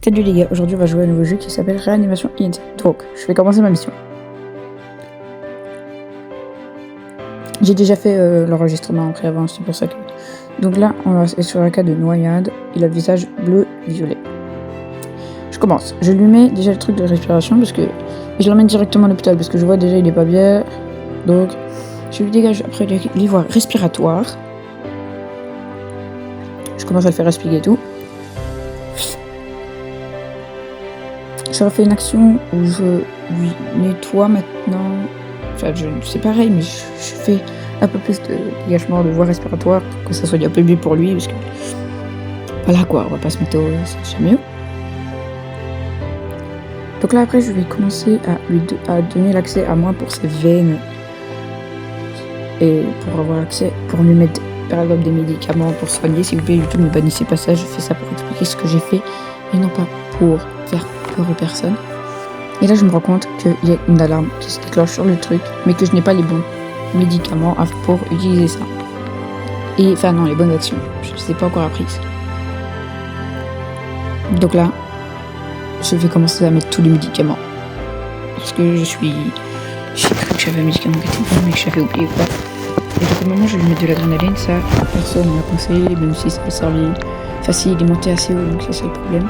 Salut les gars, aujourd'hui on va jouer à un nouveau jeu qui s'appelle Réanimation Int. Donc, je vais commencer ma mission. J'ai déjà fait l'enregistrement en préavant, c'est pour ça que... Donc là, on va être sur un cas de noyade. Il a le visage bleu-violet. Je commence. Je lui mets déjà le truc de respiration parce que... Je l'emmène directement à l'hôpital parce que je vois déjà il est pas bien. Donc, je lui dégage après les voies respiratoires. Je commence à le faire respirer et tout. J'aurais fait une action où je lui nettoie maintenant. Enfin, c'est pareil, mais je fais un peu plus de dégagement de voies respiratoires pour que ça soit un peu mieux pour lui. Parce que voilà quoi, on va pas se mettre c'est déjà mieux. Donc là, après, je vais commencer à donner l'accès à moi pour ses veines. Et pour avoir accès, pour lui mettre par exemple des médicaments pour soigner. S'il vous plaît, YouTube, ne bannissez pas ça. Je fais ça pour expliquer ce que j'ai fait et non pas pour faire peur aux personnes. Et là, je me rends compte qu'il y a une alarme qui se déclenche sur le truc, mais que je n'ai pas les bons médicaments pour utiliser ça. Et enfin, non, les bonnes actions. Je ne les ai pas encore apprises. Donc là, je vais commencer à mettre tous les médicaments. Parce que j'ai cru que j'avais un médicament qui était bon, mais que j'avais oublié quoi. Et donc au moment où je vais lui mettre de l'adrénaline, ça, personne ne m'a conseillé, même si ça a servi. Enfin, si, il est monté assez haut, donc c'est ça le problème.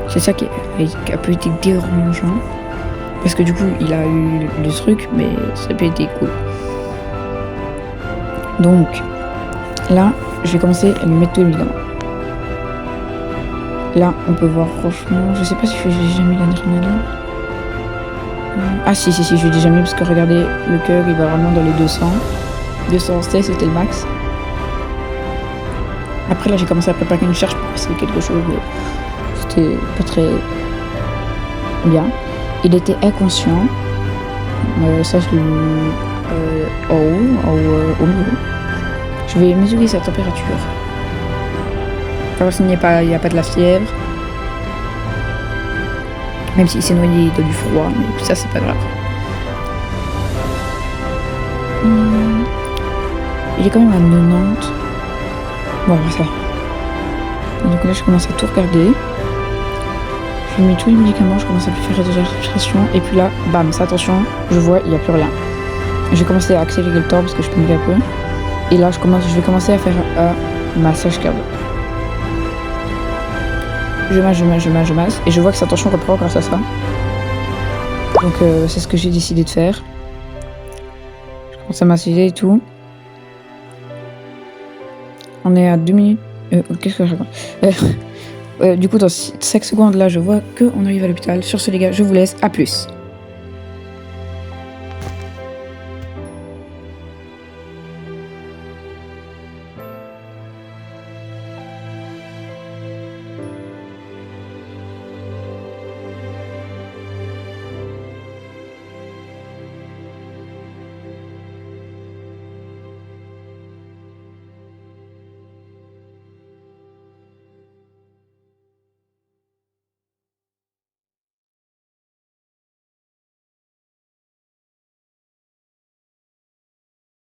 C'est ça qui a peu été dérangeant. Parce que du coup, il a eu le truc, mais ça n'a pas été cool. Donc, là, je vais commencer à lui mettre tous les médicaments. Là, on peut voir, franchement, je sais pas si j'ai déjà mis l'adrénaline. Ah si, je l'ai déjà mis parce que regardez, le cœur, il va vraiment dans les 200. 216, c'était le max. Après, là, j'ai commencé à préparer une charge pour essayer quelque chose. C'était pas très bien. Il était inconscient. Ça, je l'ai mis au milieu. Je vais mesurer sa température. Voir s'il n'y a pas de la fièvre. Même s'il s'est noyé dans du froid, mais ça, c'est pas grave. Il est quand même à 90. Bon, ça. Donc là, je commence à tout regarder. Je lui mets tous les médicaments, je commence à lui faire de la respiration. Et puis là, bam, ça, attention, je vois, il n'y a plus rien. Je vais commencer à accélérer le temps parce que je panique un peu. Et là, je vais commencer à faire un massage cardiaque. Je masse. Et je vois que sa tension reprend grâce à ça. Donc, c'est ce que j'ai décidé de faire. Je commence à massager et tout. On est à 2 minutes. Qu'est-ce que je raconte du coup, dans 5 secondes, là, je vois qu'on arrive à l'hôpital. Sur ce, les gars, je vous laisse. À plus.